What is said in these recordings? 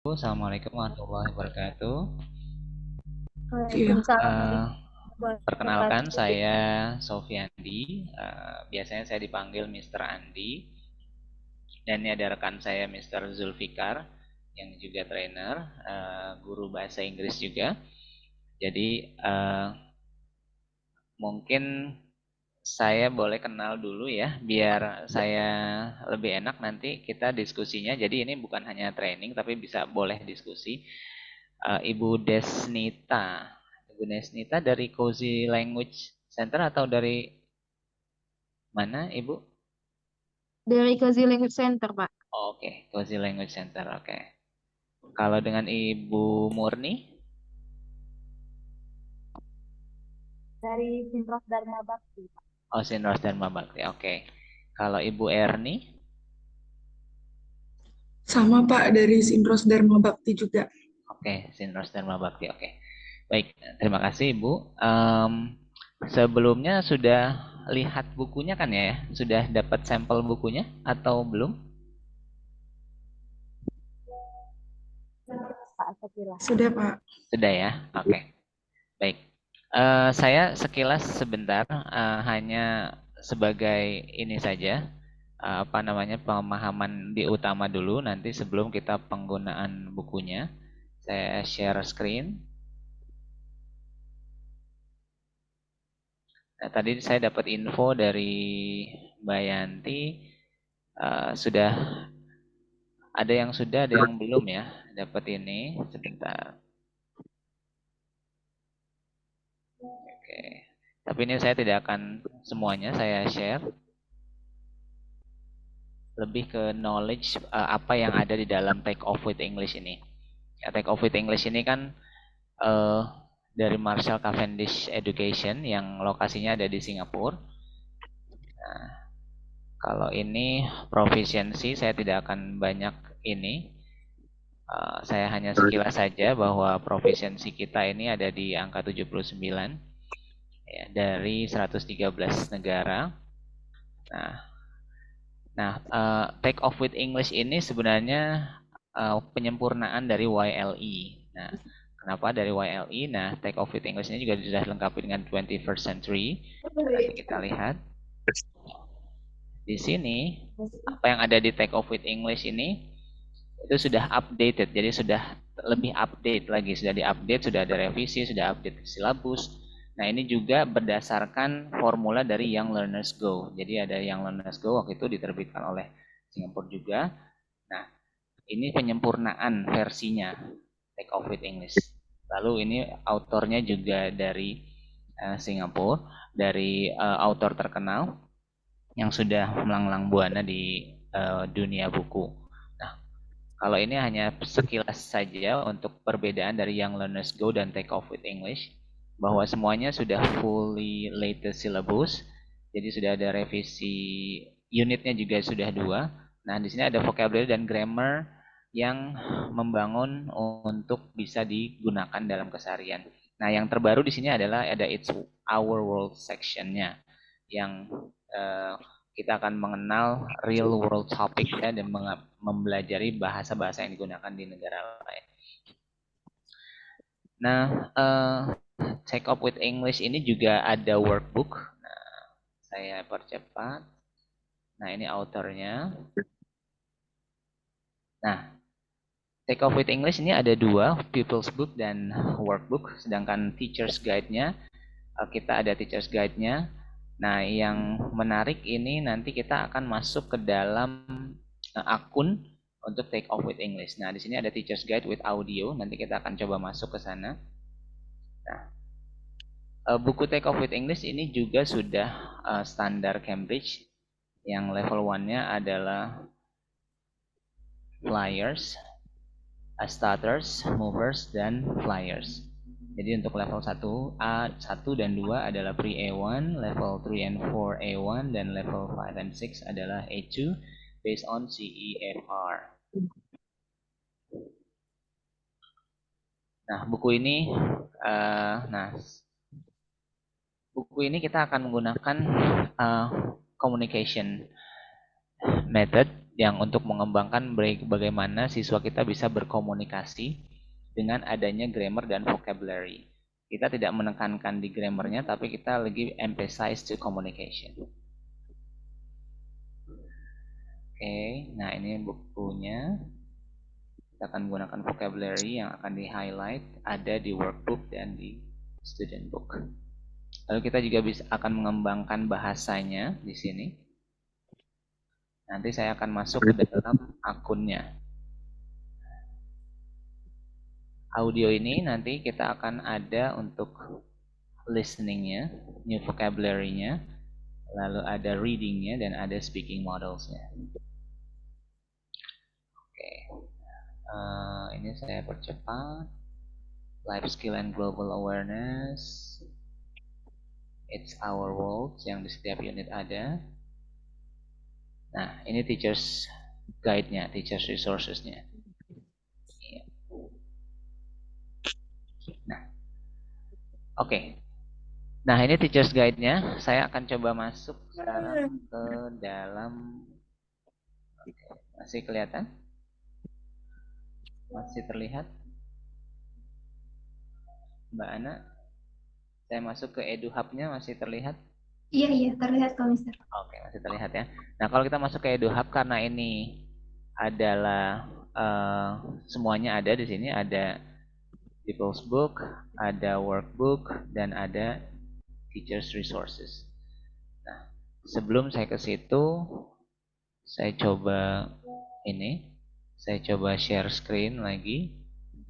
Assalamualaikum warahmatullahi wabarakatuh. Iya, Waalaikumsalam Eh, warahmatullahi Perkenalkan, wabarakatuh. saya Sofiandi. Biasanya saya dipanggil Mr. Andi. Dan ini ada rekan saya Mr. Zulfikar, yang juga trainer, guru bahasa Inggris juga. Jadi mungkin saya boleh kenal dulu ya, biar saya lebih enak nanti kita diskusinya. Jadi ini bukan hanya training, tapi bisa boleh diskusi. Ibu Desnita. Ibu Desnita dari Cozy Language Center atau dari mana, Ibu? Dari Cozy Language Center, Pak. Oh, oke, Cozy Language Center. Oke. Kalau dengan Ibu Murni, Dari Simros Dharma Bakti, Pak. oh Sinros Dharma Bakti. Oke. Kalau Ibu Erni, sama Pak dari Sinros Dharma Bakti juga. oke, Sinros Dharma Bakti. Oke. Baik, terima kasih Ibu. Sebelumnya sudah lihat bukunya kan ya? Sudah dapat sampel bukunya atau belum? Pak sekilas. Sudah Pak. Sudah ya? Oke. Baik. Saya sekilas sebentar, hanya sebagai ini saja, apa namanya, pemahaman di utama dulu, nanti sebelum kita penggunaan bukunya. Saya share screen. Nah, tadi saya dapat info dari Mbak Yanti, sudah ada yang sudah, ada yang belum ya, dapat ini. Sebentar. Oke. Tapi ini saya tidak akan semuanya saya share. Lebih ke knowledge, apa yang ada di dalam Take Off with English ini. Ya, Take Off with English ini kan uh, dari Marshall Cavendish Education yang lokasinya ada di Singapura. Nah, kalau ini proficiency saya tidak akan banyak ini. Saya hanya sekilas saja bahwa proficiency kita ini ada di angka 79 ya, dari 113 negara. Nah, Take Off with English ini sebenarnya penyempurnaan dari YLE. Nah, kenapa dari YLE? Nah, Take Off with English ini juga sudah dilengkapi dengan 21st Century. Nanti kita lihat. Di sini, apa yang ada di Take Off with English ini, itu sudah updated. Jadi sudah lebih update lagi. Sudah diupdate, sudah ada revisi, sudah update silabus. Nah, ini juga berdasarkan formula dari Young Learners Go. Jadi ada Young Learners Go, waktu itu diterbitkan oleh Singapura juga. Nah, ini penyempurnaan versinya Take Off with English. Lalu ini autornya juga dari Singapura, dari autor terkenal yang sudah melanglang buana di dunia buku. Nah, kalau ini hanya sekilas saja untuk perbedaan dari Young Learners Go dan Take Off with English, bahwa semuanya sudah fully latest syllabus, jadi sudah ada revisi unitnya juga sudah 2. Nah, di sini ada vocabulary dan grammar yang membangun untuk bisa digunakan dalam keseharian. Nah, yang terbaru di sini adalah ada It's Our World sectionnya, yang kita akan mengenal real world topic ya, dan mempelajari bahasa-bahasa yang digunakan di negara lain. Nah, Take Up with English ini juga ada workbook. Nah, saya percepat. Nah, ini autornya. Nah, Take Off with English ini ada 2, Pupils Book dan Workbook. Sedangkan Teacher's Guide-nya, kita ada Teacher's Guide-nya. Nah, yang menarik ini nanti kita akan masuk ke dalam akun untuk Take Off with English. Nah, di sini ada Teacher's Guide with audio. Nanti kita akan coba masuk ke sana. Nah, buku Take Off with English ini juga sudah standar Cambridge. Yang level 1-nya adalah Flyers, Starters, Movers, dan Flyers. Jadi untuk level 1, A1 dan 2 adalah Pre-A1, level 3 and 4 A1, dan level 5 and 6 adalah A2 based on CEFR. Nah, buku ini kita akan menggunakan communication method, yang untuk mengembangkan bagaimana siswa kita bisa berkomunikasi dengan adanya grammar dan vocabulary. Kita tidak menekankan di grammarnya, tapi kita lagi emphasize to communication. Oke, nah ini bukunya. Kita akan menggunakan vocabulary yang akan di-highlight, ada di workbook dan di student book. Lalu kita juga akan mengembangkan bahasanya di sini. Nanti saya akan masuk ke dalam akunnya. Audio ini nanti kita akan ada untuk listeningnya, new vocabulary-nya, lalu ada reading-nya, dan ada speaking models-nya. Oke, ini saya percepat. Life skill and global awareness, it's our world, yang di setiap unit ada. Nah, ini teachers guide-nya, teachers resources-nya. Nah, oke. Nah, ini teachers guide-nya. Saya akan coba masuk sekarang ke dalam. Masih kelihatan? Masih terlihat? Mbak Ana, saya masuk ke EduHub-nya, masih terlihat? Iya, terlihat kok, Mister. Oke, masih terlihat ya. Nah, kalau kita masuk ke EduHub, karena ini adalah semuanya ada di sini, ada People's Book, ada Workbook, dan ada Teachers Resources. Nah, sebelum saya ke situ, saya coba share screen lagi.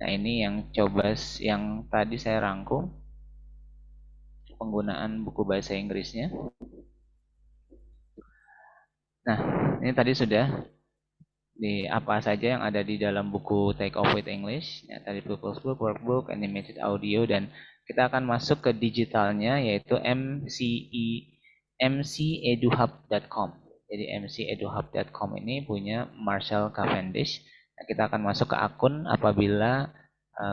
Nah, ini yang tadi saya rangkum penggunaan buku bahasa Inggrisnya. Nah, ini tadi sudah di apa saja yang ada di dalam buku Take Off with English. Ya, tadi People's Book, Workbook, Animated Audio, dan kita akan masuk ke digitalnya, yaitu mceduhub.com. Jadi mceduhub.com ini punya Marshall Cavendish. Nah, kita akan masuk ke akun apabila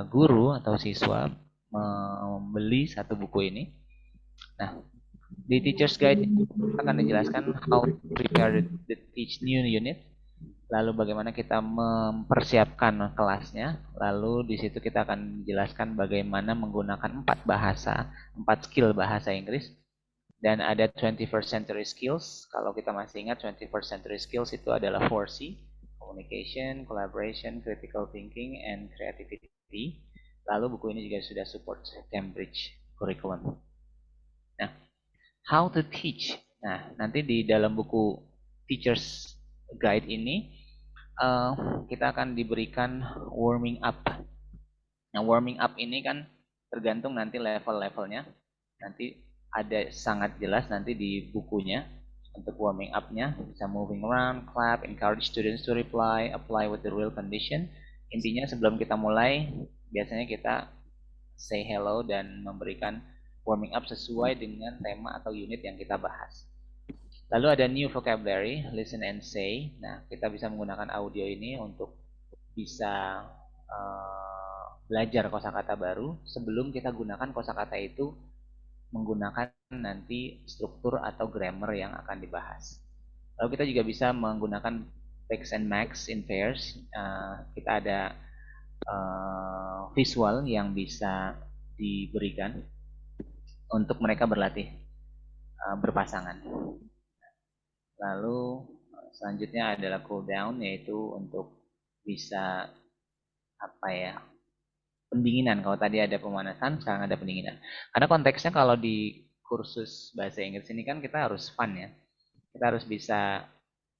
guru atau siswa membeli satu buku ini. Nah, di Teacher's Guide akan dijelaskan how to prepare the teach new unit, lalu bagaimana kita mempersiapkan kelasnya, lalu di situ kita akan menjelaskan bagaimana menggunakan 4 skill bahasa Inggris, dan ada 21st century skills. Kalau kita masih ingat, 21st century skills itu adalah 4C, communication, collaboration, critical thinking, and creativity. Lalu buku ini juga sudah support Cambridge curriculum. Nah, how to teach. Nah, nanti di dalam buku Teacher's Guide ini kita akan diberikan warming up. Nah, warming up ini kan tergantung nanti level-levelnya. Nanti ada sangat jelas nanti di bukunya untuk warming up-nya. Bisa moving around, clap, encourage students to reply, apply with the real condition. Intinya sebelum kita mulai, biasanya kita say hello dan memberikan warming up sesuai dengan tema atau unit yang kita bahas. Lalu ada new vocabulary, listen and say. Nah, kita bisa menggunakan audio ini untuk bisa belajar kosakata baru sebelum kita gunakan kosakata itu menggunakan nanti struktur atau grammar yang akan dibahas. Lalu kita juga bisa menggunakan text and max in pairs. Kita ada visual yang bisa diberikan untuk mereka berlatih berpasangan. Lalu selanjutnya adalah cool down, yaitu untuk bisa pendinginan. Kalau tadi ada pemanasan, sekarang ada pendinginan. Karena konteksnya kalau di kursus bahasa Inggris ini kan kita harus fun ya. Kita harus bisa,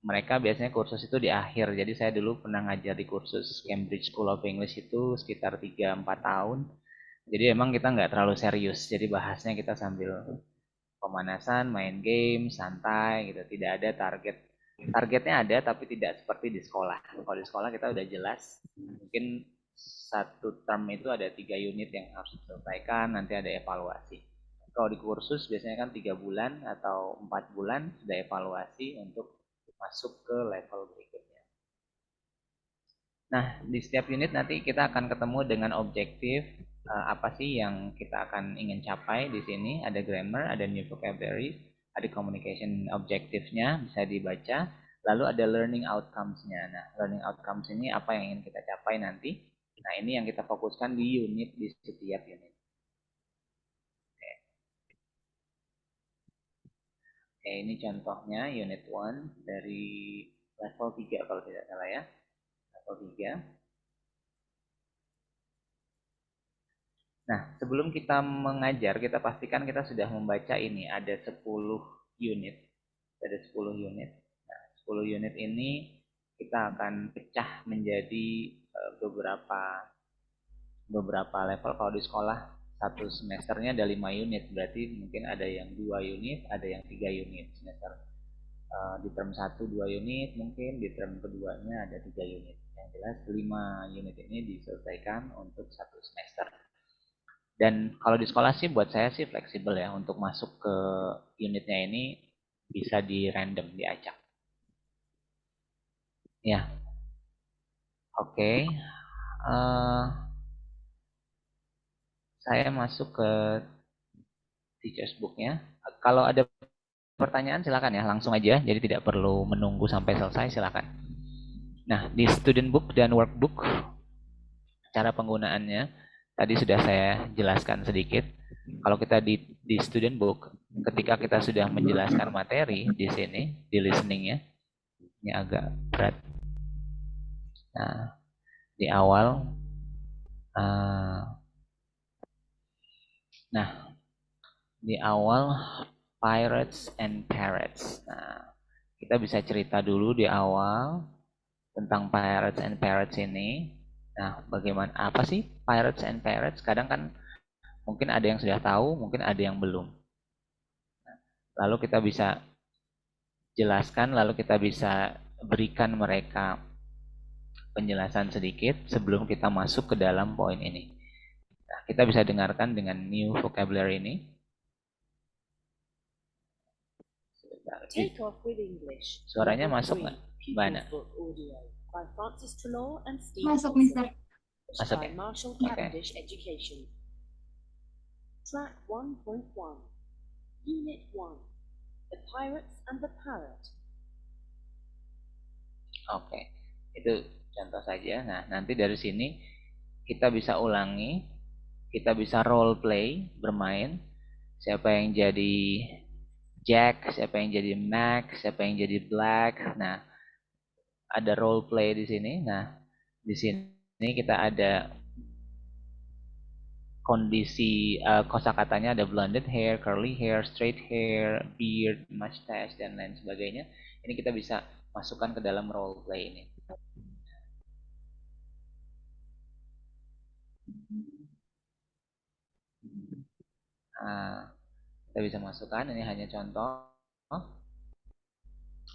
mereka biasanya kursus itu di akhir. Jadi saya dulu pernah ngajar di kursus Cambridge School of English itu sekitar 3-4 tahun. Jadi emang kita nggak terlalu serius. Jadi bahasnya kita sambil pemanasan, main game, santai gitu. Tidak ada target. Targetnya ada tapi tidak seperti di sekolah. Kalau di sekolah kita udah jelas. Mungkin satu term itu ada 3 unit yang harus diselesaikan, nanti ada evaluasi. Kalau di kursus biasanya kan 3 bulan atau 4 bulan sudah evaluasi untuk masuk ke level berikutnya. Nah, di setiap unit nanti kita akan ketemu dengan objektif apa sih yang kita akan ingin capai di sini. Ada grammar, ada new vocabulary, ada communication objektifnya bisa dibaca. Lalu ada learning outcomes-nya. Nah, learning outcomes ini apa yang ingin kita capai nanti. Nah, ini yang kita fokuskan di unit, di setiap unit. Oke, ini contohnya unit 1 dari level 3 kalau tidak salah ya. Level 3. Nah, sebelum kita mengajar, kita pastikan kita sudah membaca ini. Ada 10 unit. Ada 10 unit. Nah, 10 unit ini kita akan pecah menjadi beberapa level. Kalau di sekolah satu semesternya ada 5 unit, berarti mungkin ada yang 2 unit, ada yang 3 unit semester. Di term 1 2 unit, mungkin di term keduanya ada 3 unit. Yang jelas 5 unit ini diselesaikan untuk satu semester. Dan kalau di sekolah sih buat saya sih fleksibel ya, untuk masuk ke unitnya ini bisa di random, diacak. Ya, oke. Saya masuk ke teachers book-nya. Kalau ada pertanyaan silakan ya, langsung aja. Jadi tidak perlu menunggu sampai selesai, silakan. Nah, di student book dan workbook, cara penggunaannya tadi sudah saya jelaskan sedikit. Kalau kita di student book, ketika kita sudah menjelaskan materi di sini, di listeningnya, ini agak berat. Nah, di awal, Pirates and Parrots. Nah, kita bisa cerita dulu di awal tentang Pirates and Parrots ini. Nah, bagaimana, apa sih Pirates and Parrots? Kadang kan mungkin ada yang sudah tahu, mungkin ada yang belum. Lalu kita bisa jelaskan, lalu kita bisa berikan mereka penjelasan sedikit sebelum kita masuk ke dalam poin ini. Nah, kita bisa dengarkan dengan new vocabulary ini. Take off with English. Suaranya masuk nggak, Mbak Ana? Masuk, Mister. Masuk ya? Marshall Oke. Cavendish Education. Track 1.1. Unit 1. The Pirates and the Parrot. Oke, itu contoh saja. Nah, nanti dari sini kita bisa ulangi, kita bisa role play, bermain. Siapa yang jadi Jack, siapa yang jadi Mac, siapa yang jadi Black. Nah, ada role play di sini. Nah, di sini kita ada kondisi kosakatanya, ada blonde hair, curly hair, straight hair, beard, mustache, dan lain sebagainya. Ini kita bisa masukkan ke dalam role play ini. Nah, kita bisa masukkan, ini hanya contoh.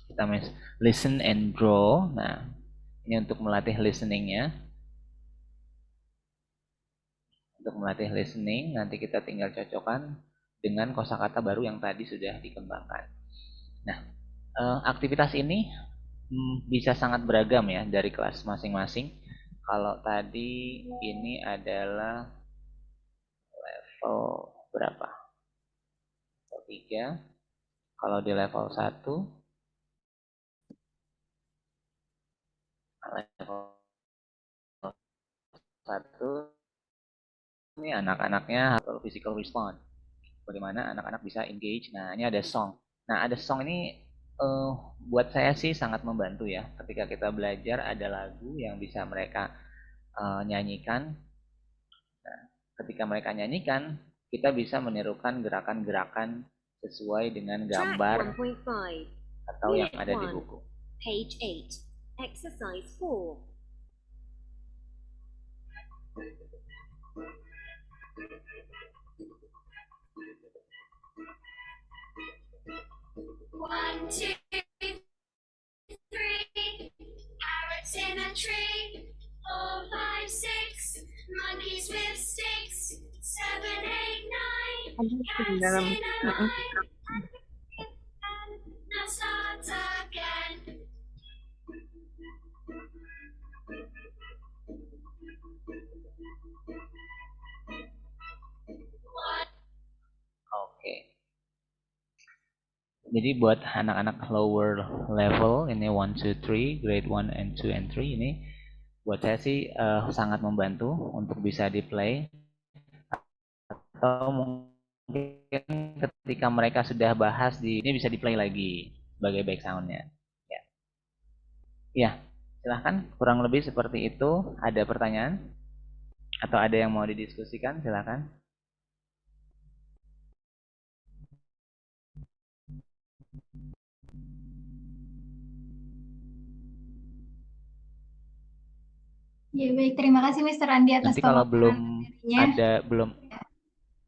Kita listen and draw. Nah, ini untuk melatih listeningnya. Untuk melatih listening, nanti kita tinggal cocokkan dengan kosakata baru yang tadi sudah dikembangkan. Nah, aktivitas ini bisa sangat beragam ya dari kelas masing-masing. Kalau tadi ini adalah level berapa? Level 3. Kalau di level 1, level 1 ini anak-anaknya atau physical response. Bagaimana anak-anak bisa engage. Nah, ini ada song. Nah, ada song ini buat saya sih sangat membantu ya. Ketika kita belajar ada lagu yang bisa mereka nyanyikan. Nah, ketika mereka nyanyikan, kita bisa menirukan gerakan-gerakan sesuai dengan gambar atau yang ada di buku. Page 8. Exercise 4. One, two, three, parrots in a tree. 4, 5, 6, monkeys with sticks. 7, 8, 9, cats in a line. Now start again. Oke. Jadi buat anak-anak lower level ini 1, 2, 3, grade 1 and 2 and 3 ini buat saya sih sangat membantu untuk bisa di play, atau mungkin ketika mereka sudah bahas di ini bisa di play lagi sebagai back soundnya. Ya. Ya, silahkan, kurang lebih seperti itu. Ada pertanyaan atau ada yang mau didiskusikan, silahkan. Ya, baik. Terima kasih Mr. Andi atas Nanti kalau belum pemaparannya. ada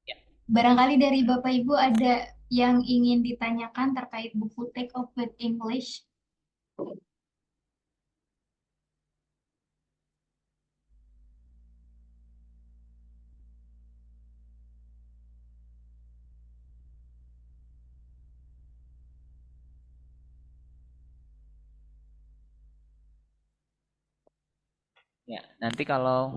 ya. Barangkali dari Bapak Ibu ada yang ingin ditanyakan terkait buku Take Off with English. Ya, nanti kalau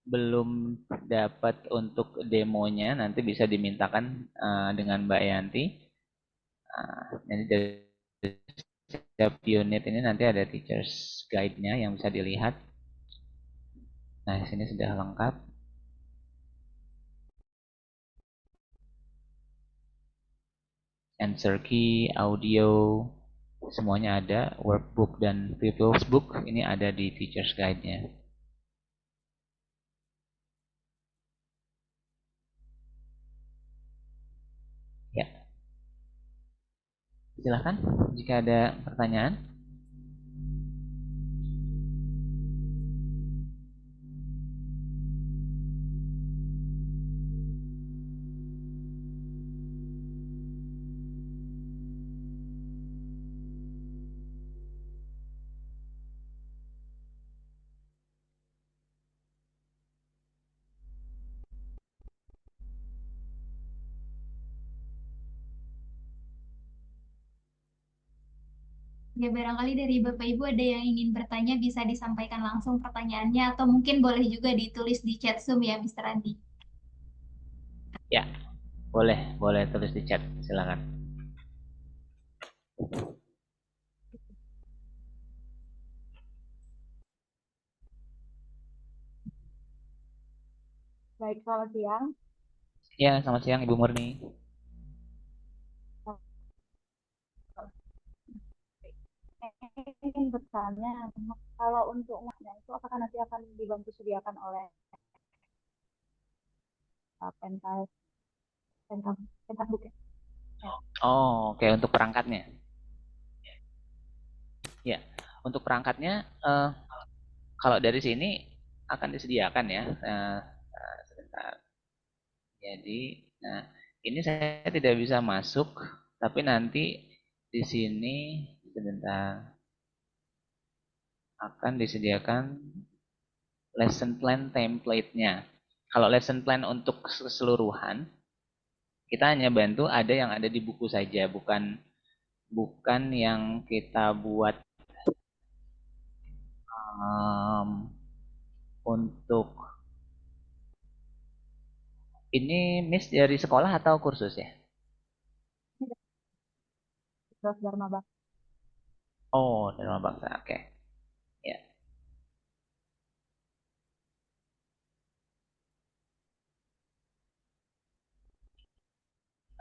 belum dapat untuk demonya nanti bisa dimintakan dengan Mbak Yanti. Nanti dari setiap unit ini nanti ada teachers guide-nya yang bisa dilihat. Nah, di sini sudah lengkap. Answer key, audio, semuanya ada. Workbook dan People's Book ini ada di teachers guide-nya. Ya. Silahkan jika ada pertanyaan. Ya, barangkali dari Bapak Ibu ada yang ingin bertanya, bisa disampaikan langsung pertanyaannya, atau mungkin boleh juga ditulis di chat Zoom ya, Mr. Andi. Ya, boleh tulis di chat, silakan. Baik, selamat siang. Ya, selamat siang Ibu Murni. Ingin bertanya, kalau untuk uangnya itu apakah nanti akan dibantu sediakan oleh Pentas Pentas Book ya? Oh, oke, untuk perangkatnya. Ya, untuk perangkatnya kalau dari sini akan disediakan ya. Sebentar. Jadi, nah ini saya tidak bisa masuk, tapi nanti di sini sebentar akan disediakan lesson plan template-nya. Kalau lesson plan untuk keseluruhan, kita hanya bantu ada yang ada di buku saja, bukan yang kita buat untuk ini Miss dari sekolah atau kursus ya? Terus Dharma Bakti. Oh, Dharma Baksa, oke. Ya.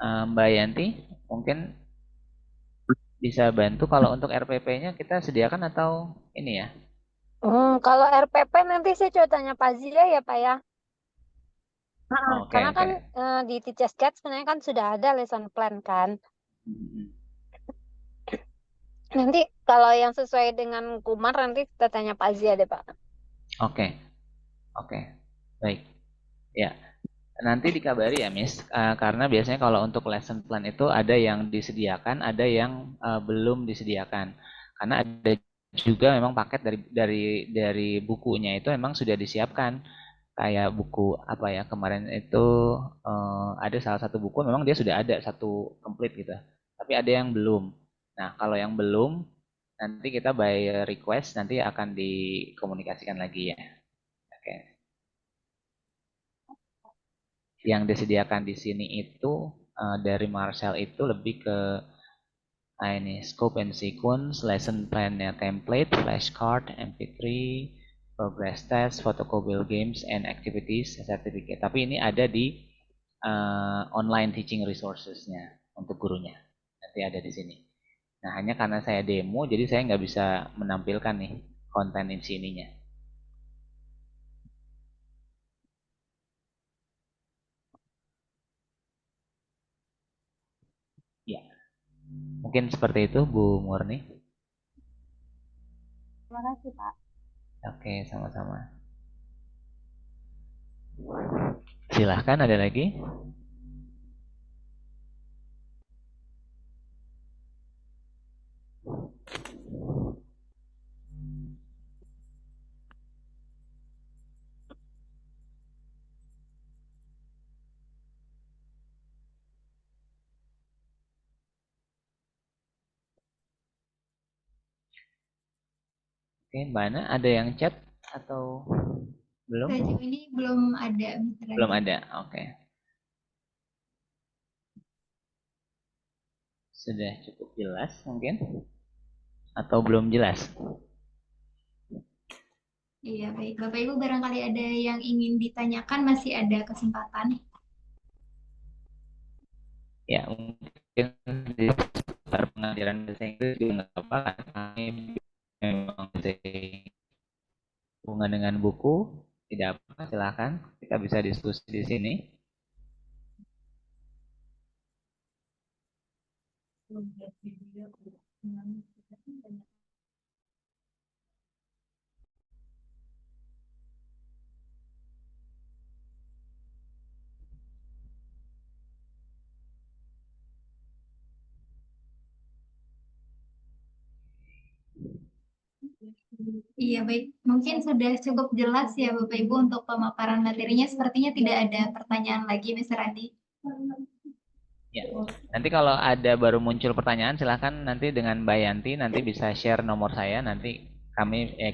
Mbak Yanti, mungkin bisa bantu kalau untuk RPP-nya kita sediakan atau ini ya? Kalau RPP nanti saya coba tanya Pak Zia ya Pak ya. Oke, Karena oke. kan di Teachers Guide sebenarnya kan sudah ada lesson plan kan. Nanti kalau yang sesuai dengan Kumar nanti kita tanya Pak Zia deh Pak. Oke, baik. Ya, nanti dikabari ya Miss, karena biasanya kalau untuk lesson plan itu ada yang disediakan, ada yang belum disediakan. Karena ada juga memang paket dari bukunya itu memang sudah disiapkan. Kayak buku apa ya kemarin itu ada salah satu buku memang dia sudah ada satu komplit gitu. Tapi ada yang belum. Nah, kalau yang belum nanti kita by request nanti akan dikomunikasikan lagi ya. Oke. Yang disediakan di sini itu dari Marcel itu lebih ke ini scope and sequence, lesson plan-nya template, flashcard, MP3, progress test, photocopy games, and activities certificate. Tapi ini ada di online teaching resources-nya untuk gurunya. Nanti ada di sini. Nah, hanya karena saya demo, jadi saya nggak bisa menampilkan nih konten di sininya. Ya, mungkin seperti itu, Bu Murni. Terima kasih, Pak. Oke, sama-sama. Silahkan, ada lagi? Oke, Mbak Ana, ada yang chat atau belum? Sejauh ini belum ada, Mr. Belum Andi. ada, oke. Sudah cukup jelas mungkin? Atau belum jelas? Iya, baik. Bapak Ibu barangkali ada yang ingin ditanyakan, masih ada kesempatan. Ya, mungkin di pengajaran bahasa Inggris juga nggak apa-apa. Kami memang hubungan dengan buku, tidak apa, silahkan. Kita bisa diskusi di sini. Iya, baik. Mungkin sudah cukup jelas ya Bapak Ibu untuk pemaparan materinya. Sepertinya tidak ada pertanyaan lagi, Mr. Andi. Ya. Nanti kalau ada baru muncul pertanyaan, silahkan nanti dengan Mbak Yanti nanti bisa share nomor saya. Nanti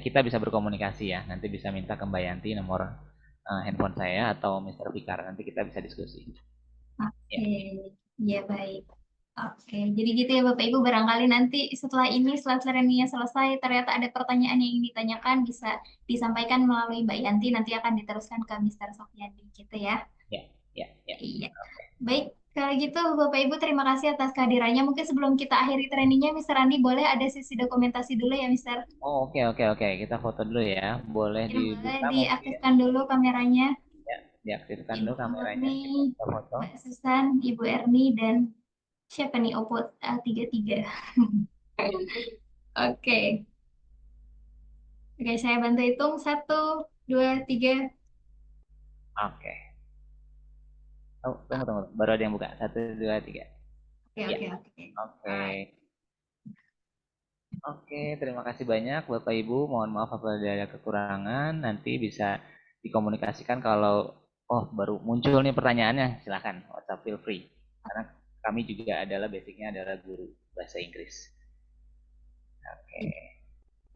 kita bisa berkomunikasi ya. Nanti bisa minta ke Mbak Yanti nomor handphone saya atau Mr. Fikar. Nanti kita bisa diskusi. Oke, ya baik. Oke, jadi gitu ya Bapak Ibu. Barangkali nanti setelah ini, setelah seremoninya selesai, ternyata ada pertanyaan yang ingin ditanyakan, bisa disampaikan melalui Mbak Yanti. Nanti akan diteruskan ke Mr. Sofyandi, gitu ya. Ya. Iya. Baik, kalau gitu Bapak Ibu terima kasih atas kehadirannya. Mungkin sebelum kita akhiri trainingnya, Mr. Andi boleh ada sesi dokumentasi dulu ya, Mr. Oh, oke. Kita foto dulu ya. Boleh Ya, boleh dibuka mungkin. diaktifkan dulu kameranya. Ya, diaktifkan Ibu dulu kameranya. Murni, Kita foto. Mbak Susan, Ibu Erni, dan siapa nih Oppo 33. Oke. Oke, saya bantu hitung. 1, 2, 3. Oke. Oh, tunggu. Baru ada yang buka. 1, 2, 3. Oke, Ya. oke, oke. Oke. Oke, terima kasih banyak Bapak Ibu. Mohon maaf apabila ada kekurangan. Nanti bisa dikomunikasikan kalau baru muncul nih pertanyaannya, silakan WhatsApp, feel free. Karena kami juga basicnya adalah guru bahasa Inggris. Oke.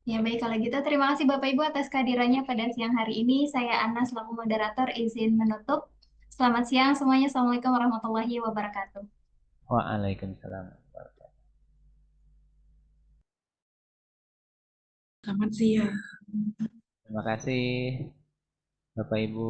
Ya baik, kalau gitu terima kasih Bapak Ibu atas kehadirannya pada siang hari ini. Saya Ana selaku moderator izin menutup. Selamat siang semuanya. Assalamualaikum warahmatullahi wabarakatuh. Waalaikumsalam. Selamat siang. Terima kasih Bapak Ibu.